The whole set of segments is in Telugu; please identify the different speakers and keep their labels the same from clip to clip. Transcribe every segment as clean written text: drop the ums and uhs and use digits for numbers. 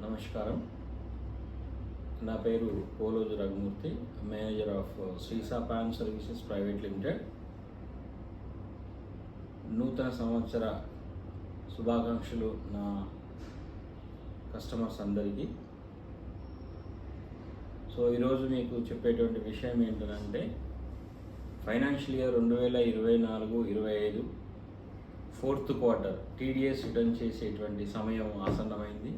Speaker 1: నమస్కారం. నా పేరు Poloju Raghumurthy, manager of Srisa pan services private limited. నూతన సంవత్సర శుభాకాంక్షలు నా కస్టమర్స్ అందరికీ. సో ఈరోజు మీకు చెప్పేటువంటి విషయం ఏంటంటే, financial year 2024-25 fourth quarter TDS return చేసేటువంటి సమయం ఆసన్నమైంది.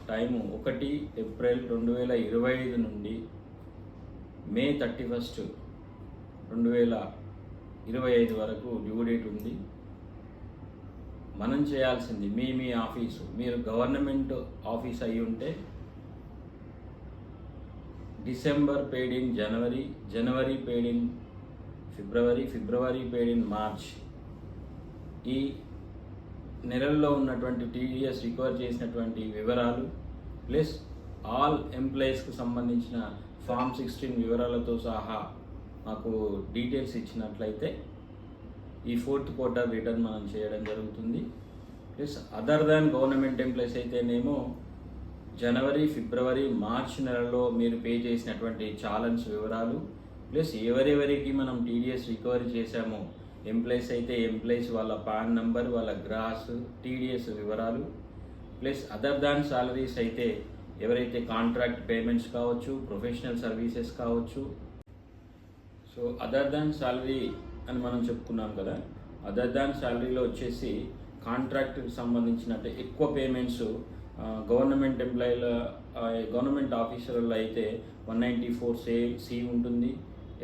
Speaker 1: టైము 1 ఏప్రిల్ 2025 నుండి మే 31, 2025 వరకు డ్యూ డేట్ ఉంది. మనం చేయాల్సింది మీ ఆఫీసు, మీరు గవర్నమెంట్ ఆఫీస్ అయి ఉంటే December paid in January, January paid in February, February paid in March, ఈ నెలల్లో ఉన్నటువంటి టీడీఎస్ రికవర్ చేసినటువంటి వివరాలు ప్లస్ ఆల్ ఎంప్లాయీస్కి సంబంధించిన ఫామ్ 16 వివరాలతో సహా మాకు డీటెయిల్స్ ఇచ్చినట్లయితే ఈ ఫోర్త్ క్వార్టర్ రిటర్న్ మనం చేయడం జరుగుతుంది. Plus other than government employees అయితేనేమో జనవరి, ఫిబ్రవరి, మార్చ్ నెలలో మీరు పే చేసినటువంటి ఛాలెంజ్ వివరాలు ప్లస్ ఎవరెవరికి మనం టీడీఎస్ రికవరీ చేశామో, ఎంప్లాయీస్ అయితే ఎంప్లాయీస్ వాళ్ళ పాన్ నంబర్, వాళ్ళ గ్రాస్, టీడీఎస్ వివరాలు ప్లస్ అదర్ దాన్ సాలరీస్ అయితే ఎవరైతే కాంట్రాక్ట్ పేమెంట్స్ కావచ్చు, ప్రొఫెషనల్ సర్వీసెస్ కావచ్చు. సో అదర్ దాన్ సాలరీ అని మనం చెప్పుకున్నాం కదా, అదర్ దాన్ సాలరీలో వచ్చేసి కాంట్రాక్ట్కి సంబంధించినట్టు ఎక్కువ పేమెంట్స్ గవర్నమెంట్ ఎంప్లాయీల, గవర్నమెంట్ ఆఫీసర్లు అయితే 194C ఉంటుంది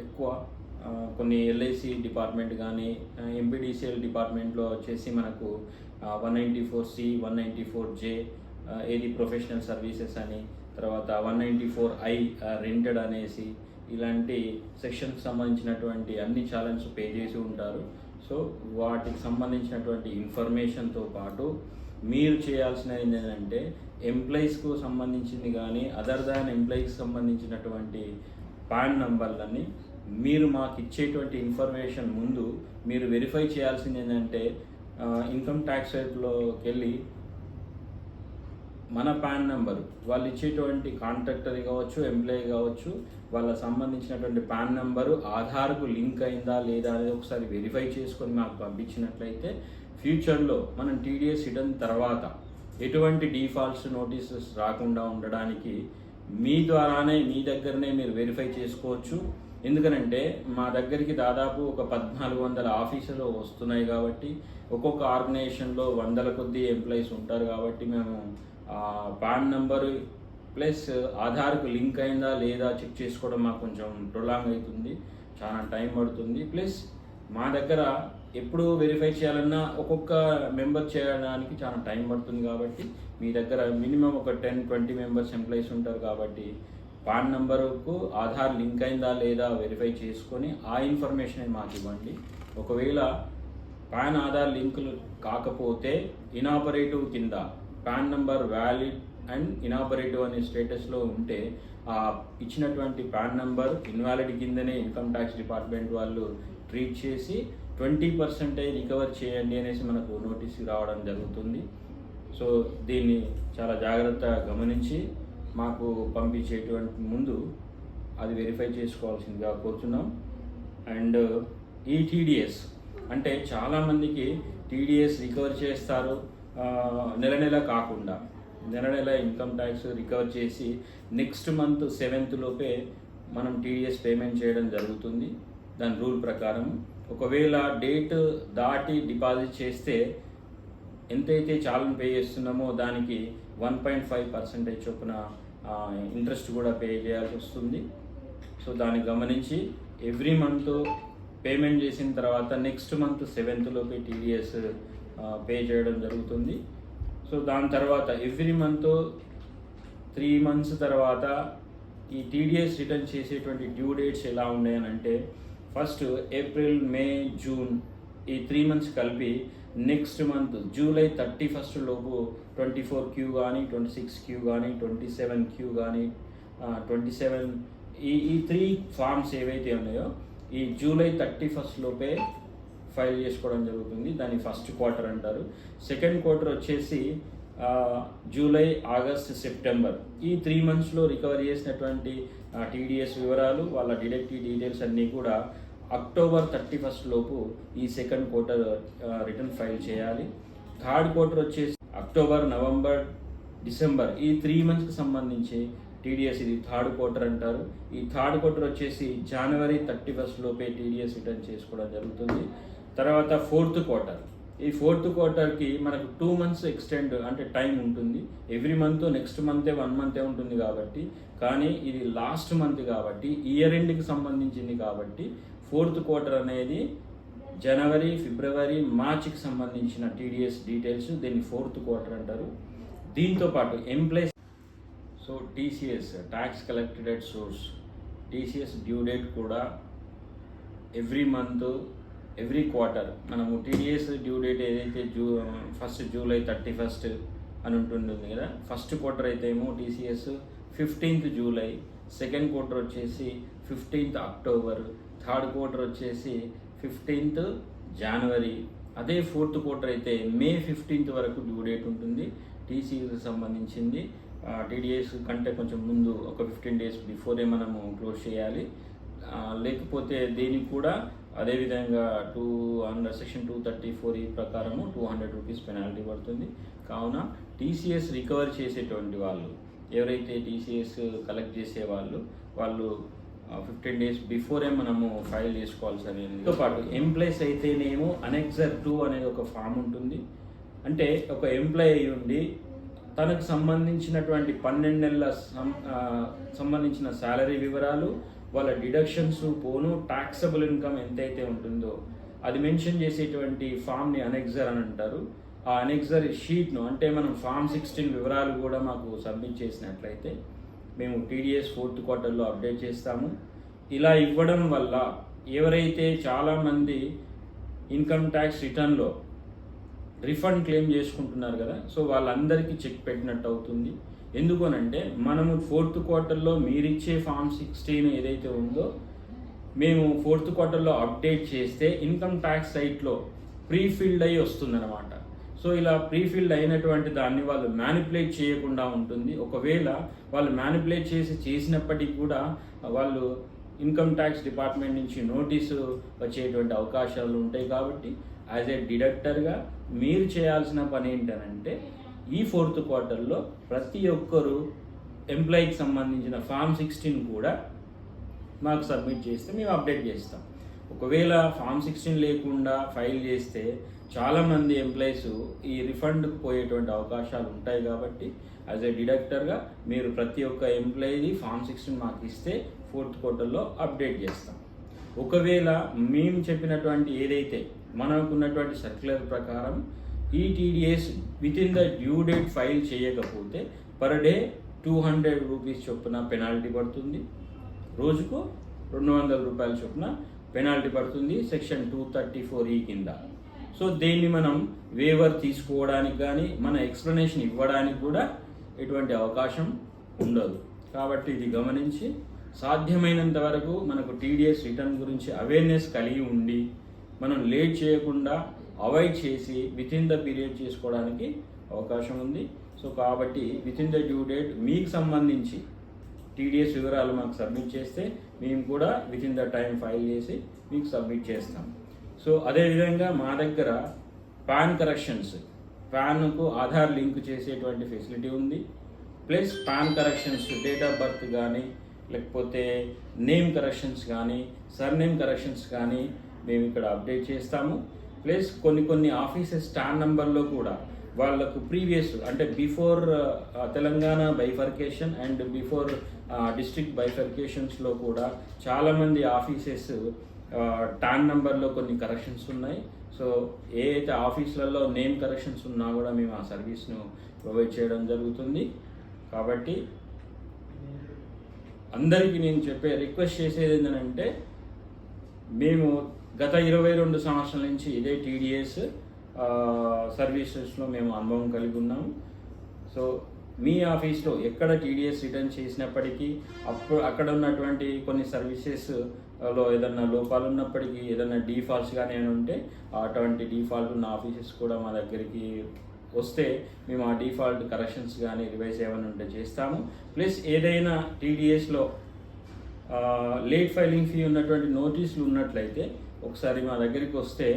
Speaker 1: ఎక్కువ. కొన్ని ఎల్ఐసి డిపార్ట్మెంట్ కానీ ఎంపీడీసీఎల్ డిపార్ట్మెంట్లో వచ్చేసి మనకు 194C, 194J ఏది ప్రొఫెషనల్ సర్వీసెస్ అని, తర్వాత 194I రెంటెడ్ అనేసి ఇలాంటి సెక్షన్కి సంబంధించినటువంటి అన్ని ఛాలెంజ్ పే చేసి ఉంటారు. సో వాటికి సంబంధించినటువంటి ఇన్ఫర్మేషన్తో పాటు మీరు చేయాల్సినది ఏంటంటే, ఎంప్లాయీస్కు సంబంధించింది కానీ అదర్ దాన్ ఎంప్లాయీకి సంబంధించినటువంటి పాన్ నంబర్లని మీరు మాకు ఇచ్చేటువంటి ఇన్ఫర్మేషన్ ముందు మీరు వెరిఫై చేయాల్సింది ఏంటంటే, ఇన్కమ్ ట్యాక్స్ వైపులోకి వెళ్ళి మన పాన్ నెంబరు, వాళ్ళు ఇచ్చేటువంటి కాంట్రాక్టర్ కావచ్చు, ఎంప్లాయీ కావచ్చు, వాళ్ళ సంబంధించినటువంటి పాన్ నెంబరు ఆధార్కు లింక్ అయిందా లేదా అనేది ఒకసారి వెరిఫై చేసుకొని మాకు పంపించినట్లయితే ఫ్యూచర్లో మనం టీడీఎస్ రిటర్న్ తర్వాత ఎటువంటి డిఫాల్ట్స్ నోటీసెస్ రాకుండా ఉండడానికి మీ ద్వారానే, మీ దగ్గరనే మీరు వెరిఫై చేసుకోవచ్చు. ఎందుకనంటే మా దగ్గరికి దాదాపు ఒక 1400 ఆఫీసులు వస్తున్నాయి కాబట్టి, ఒక్కొక్క ఆర్గనైజేషన్లో 100 కొద్ది ఎంప్లాయీస్ ఉంటారు కాబట్టి మేము పాన్ నెంబరు ప్లస్ ఆధార్కు లింక్ అయిందా లేదా చెక్ చేసుకోవడం మాకు కొంచెం ప్రొలాంగ్ అవుతుంది, చాలా టైం పడుతుంది. ప్లస్ మా దగ్గర ఎప్పుడు వెరిఫై చేయాలన్నా ఒక్కొక్క మెంబర్ చేయడానికి చాలా టైం పడుతుంది కాబట్టి మీ దగ్గర మినిమం ఒక 10-20 మెంబర్స్ ఎంప్లాయీస్ ఉంటారు కాబట్టి పాన్ నెంబరుకు ఆధార్ లింక్ అయిందా లేదా వెరిఫై చేసుకొని ఆ ఇన్ఫర్మేషన్ మాకు ఇవ్వండి. ఒకవేళ పాన్ ఆధార్ లింకులు కాకపోతే ఇనాపరేటివ్ కింద pan number valid and inoperative అనే స్టేటస్లో ఉంటే ఆ ఇచ్చినటువంటి పాన్ నెంబర్ ఇన్వాలిడ్ కిందనే ఇన్కమ్ ట్యాక్స్ డిపార్ట్మెంట్ వాళ్ళు ట్రీట్ చేసి 20% రికవర్ చేయండి అనేసి మనకు నోటీస్ రావడం జరుగుతుంది. సో దీన్ని చాలా జాగ్రత్తగా గమనించి మాకు పంపించేటువంటి ముందు అది వెరిఫై చేసుకోవాల్సిందిగా కోరుతున్నాం. అండ్ ఈ టీడీఎస్ అంటే చాలామందికి టీడీఎస్ రికవర్ చేస్తారు నెల నెల కాకుండా, నెల నెల ఇన్కమ్ ట్యాక్స్ రికవర్ చేసి నెక్స్ట్ మంత్ 7th లోపే మనం టీడీఎస్ పేమెంట్ చేయడం జరుగుతుంది. దాని రూల్ ప్రకారం ఒకవేళ డేట్ దాటి డిపాజిట్ చేస్తే ఎంతైతే చాలను పే చేస్తున్నామో దానికి 1.5% చొప్పున ఇంట్రెస్ట్ కూడా పే చేయాల్సి వస్తుంది. సో దాన్ని గమనించి ఎవ్రీ మంత్ పేమెంట్ చేసిన తర్వాత నెక్స్ట్ మంత్ 7th లోపే టీడీఎస్ పే చేయడం జరుగుతుంది. సో దాని తర్వాత ఎవ్రీ మంత్ 3 months తర్వాత ఈ టీడీఎస్ రిటర్న్ చేసేటువంటి డ్యూ డేట్స్ ఎలా ఉన్నాయని అంటే, ఫస్ట్ ఏప్రిల్, మే, జూన్ ఈ 3 months కలిపి నెక్స్ట్ మంత్ జూలై 31 లోపు 24Q కానీ, 26Q కానీ, 27Q కానీ, 27 ఈ 3 ఫామ్స్ ఏవైతే ఉన్నాయో ఈ జూలై 31 లోపే ఫైల్ చేసుకోవడం జరుగుతుంది. దాన్ని ఫస్ట్ క్వార్టర్ అంటారు. సెకండ్ క్వార్టర్ వచ్చేసి జూలై, ఆగస్ట్, సెప్టెంబర్ ఈ 3 monthsలో రికవర్ చేసినటువంటి టీడీఎస్ వివరాలు, వాళ్ళ డిడక్టివ్ డీటెయిల్స్ అన్నీ కూడా అక్టోబర్ 31 లోపు ఈ సెకండ్ క్వార్టర్ రిటర్న్ ఫైల్ చేయాలి. థర్డ్ క్వార్టర్ వచ్చేసి అక్టోబర్, నవంబర్, డిసెంబర్ ఈ 3 monthsకి సంబంధించి టీడీఎస్, ఇది థర్డ్ క్వార్టర్ అంటారు. ఈ థర్డ్ క్వార్టర్ వచ్చేసి జనవరి 31 లోపే టీడీఎస్ రిటర్న్ చేసుకోవడం జరుగుతుంది. తర్వాత ఫోర్త్ క్వార్టర్, ఈ ఫోర్త్ క్వార్టర్కి మనకు 2 months ఎక్స్టెండ్ అంటే టైం ఉంటుంది. ఎవ్రీ మంత్ నెక్స్ట్ మంతే 1 month ఉంటుంది కాబట్టి, కానీ ఇది లాస్ట్ మంత్ కాబట్టి ఇయర్ ఎండ్కి సంబంధించింది కాబట్టి ఫోర్త్ క్వార్టర్ అనేది జనవరి, ఫిబ్రవరి, మార్చికి సంబంధించిన టీడీఎస్ డీటెయిల్స్, దీన్ని ఫోర్త్ క్వార్టర్ అంటారు. దీంతో పాటు employees, so TCS tax collected at source, TCS due date కూడా ఎవ్రీ మంత్, ఎవ్రీ క్వార్టర్ మనము టీడీఎస్ డ్యూ డేట్ ఏదైతే ఫస్ట్ జూలై 31 అని ఉంటుంది కదా, ఫస్ట్ క్వార్టర్ అయితే ఏమో TCS 15th July, second quarter వచ్చేసి 15th అక్టోబర్, థర్డ్ క్వార్టర్ వచ్చేసి 15th జనవరి. అదే ఫోర్త్ క్వార్టర్ అయితే మే 15th వరకు డ్యూ డేట్ ఉంటుంది. టీసీఎస్కి సంబంధించింది టీడీఎస్ కంటే కొంచెం ముందు ఒక 15 days బిఫోరే మనము క్లోజ్ చేయాలి. లేకపోతే దీనికి కూడా అదేవిధంగా అండర్ సెక్షన్ 234 ఈ ప్రకారము 200 రూపీస్ పెనాల్టీ పడుతుంది. కావున టీసీఎస్ రికవర్ చేసేటువంటి వాళ్ళు, ఎవరైతే టీసీఎస్ కలెక్ట్ చేసే వాళ్ళు 15 days బిఫోరే మనము ఫైల్ చేసుకోవాల్సి అనేది. దీంతో పాటు ఎంప్లాయీస్ అయితేనేమో అనెక్సర్ 2 అనేది ఒక ఫామ్ ఉంటుంది. అంటే ఒక ఎంప్లాయీ ఉండి తనకు సంబంధించినటువంటి 12 నెలల సంబంధించిన శాలరీ వివరాలు, వాళ్ళ డిడక్షన్స్ పోను టాక్సబుల్ ఇన్కమ్ ఎంతైతే ఉంటుందో అది మెన్షన్ చేసేటువంటి ఫామ్ని అనెక్సర్ అని అంటారు. ఆ అనెక్సర్ షీట్ను, అంటే మనం ఫామ్ 16 వివరాలు కూడా మాకు సబ్మిట్ చేసినట్లయితే మేము టీడీఎస్ ఫోర్త్ క్వార్టర్లో అప్డేట్ చేస్తాము. ఇలా ఇవ్వడం వల్ల ఎవరైతే చాలామంది ఇన్కమ్ ట్యాక్స్ రిటర్న్లో రిఫండ్ క్లెయిమ్ చేసుకుంటున్నారు కదా, సో వాళ్ళందరికీ చెక్ పెట్టినట్టు అవుతుంది. ఎందుకనంటే మనము ఫోర్త్ క్వార్టర్లో మీరిచ్చే ఫామ్ 16 ఏదైతే ఉందో మేము ఫోర్త్ క్వార్టర్లో అప్డేట్ చేస్తే ఇన్కమ్ ట్యాక్స్ సైట్లో ప్రీఫిల్డ్ అయ్యి వస్తుందన్నమాట. సో ఇలా ప్రీఫిల్డ్ అయినటువంటి దాన్ని వాళ్ళు మ్యానిపులేట్ చేయకుండా ఉంటుంది. ఒకవేళ వాళ్ళు మ్యానిపులేట్ చేసినప్పటికీ కూడా వాళ్ళు ఇన్కమ్ ట్యాక్స్ డిపార్ట్మెంట్ నుంచి నోటీసు వచ్చేటువంటి అవకాశాలు ఉంటాయి. కాబట్టి యాజ్ ఏ డిడక్టర్గా మీరు చేయాల్సిన పని ఏంటనంటే ఈ ఫోర్త్ క్వార్టర్లో ప్రతి ఒక్కరూ ఎంప్లాయీకి సంబంధించిన ఫామ్ 16 కూడా మాకు సబ్మిట్ చేస్తే మేము అప్డేట్ చేస్తాం. ఒకవేళ ఫామ్ 16 లేకుండా ఫైల్ చేస్తే చాలామంది ఎంప్లాయీస్ ఈ రిఫండ్కి పోయేటువంటి అవకాశాలు ఉంటాయి. కాబట్టి యాజ్ ఏ డిడక్టర్గా మీరు ప్రతి ఒక్క ఎంప్లాయీది ఫామ్ 16 మాకు ఇస్తే ఫోర్త్ క్వార్టర్లో అప్డేట్ చేస్తాం. ఒకవేళ మేము చెప్పినటువంటి ఏదైతే మనకున్నటువంటి సర్క్యులర్ ప్రకారం ఈ TDS with in the due date file చేయకపోతే పర్ డే 200 రూపీస్ చొప్పున పెనాల్టీ పడుతుంది. రోజుకు 200 రూపాయల చొప్పున పెనాల్టీ పడుతుంది సెక్షన్ 234E కింద. సో దీన్ని మనం వేవర్ తీసుకోవడానికి కానీ మన ఎక్స్ప్లెనేషన్ ఇవ్వడానికి కూడా ఎటువంటి అవకాశం ఉండదు. కాబట్టి ఇది గమనించి సాధ్యమైనంత వరకు మనకు టీడీఎస్ రిటర్న్ గురించి అవేర్నెస్ కలిగి ఉండి మనం లేట్ చేయకుండా అవాయిడ్ చేసి విత్ ఇన్ ద పీరియడ్ చేసుకోవడానికి అవకాశం ఉంది. సో కాబట్టి with in the due date మీకు సంబంధించి టీడీఎస్ వివరాలు మాకు సబ్మిట్ చేస్తే మేము కూడా with in the time file చేసి మీకు సబ్మిట్ చేస్తాం. సో అదేవిధంగా మా దగ్గర పాన్ కరెక్షన్స్, పాన్కు ఆధార్ లింక్ చేసేటువంటి ఫెసిలిటీ ఉంది. Plus pan corrections, date of birth కానీ లేకపోతే నేమ్ కరెక్షన్స్ కానీ సర్నేమ్ కరెక్షన్స్ కానీ మేము ఇక్కడ అప్డేట్ చేస్తాము. ప్లస్ కొన్ని ఆఫీసెస్ స్టాన్ నెంబర్లో కూడా వాళ్ళకు ప్రీవియస్ అంటే before Telangana bifurcation and before district బైఫర్కేషన్స్లో కూడా చాలామంది ఆఫీసెస్ టాన్ నెంబర్లో కొన్ని కరెక్షన్స్ ఉన్నాయి. సో ఏ అయితే ఆఫీసులలో నేమ్ కరెక్షన్స్ ఉన్నా కూడా మేము ఆ సర్వీస్ను ప్రొవైడ్ చేయడం జరుగుతుంది. కాబట్టి అందరికీ నేను రిక్వెస్ట్ చేసేది ఏంటంటే మేము గత 22 సంవత్సరాల నుంచి ఇదే టీడీఎస్ సర్వీసెస్లో మేము అనుభవం కలిగి ఉన్నాము. సో మీ ఆఫీస్లో ఎక్కడ టీడీఎస్ రిటర్న్ చేసినప్పటికీ అక్కడ ఉన్నటువంటి కొన్ని సర్వీసెస్లో ఏదన్నా లోపాలు ఉన్నప్పటికీ ఏదన్నా డీఫాల్ట్స్ కానీ ఉంటే అటువంటి డీఫాల్ట్ ఉన్న ఆఫీసెస్ కూడా మా దగ్గరికి వస్తే మేము ఆ డిఫాల్ట్ కరెక్షన్స్ కానీ రివైజ్ ఏమైనా ఉంటే చేస్తాము. ప్లస్ ఏదైనా టీడీఎస్లో లేట్ ఫైలింగ్ ఫీ ఉన్నటువంటి నోటీసులు ఉన్నట్లయితే ఒకసారి మా దగ్గరికి వస్తే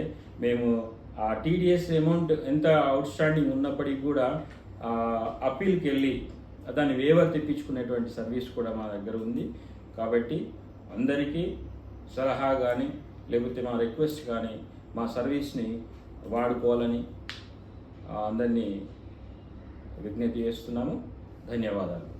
Speaker 1: మేము ఆ టీడీఎస్ అమౌంట్ ఎంత అవుట్ స్టాండింగ్ ఉన్నప్పటికీ కూడా అప్పీల్కి వెళ్ళి దాన్ని వేవర్ తెప్పించుకునేటువంటి సర్వీస్ కూడా మా దగ్గర ఉంది. కాబట్టి అందరికీ సలహా కానీ లేకపోతే మా రిక్వెస్ట్ కానీ మా సర్వీస్ని వాడుకోవాలని అందరినీ విజ్ఞప్తి చేస్తున్నాము. ధన్యవాదాలు.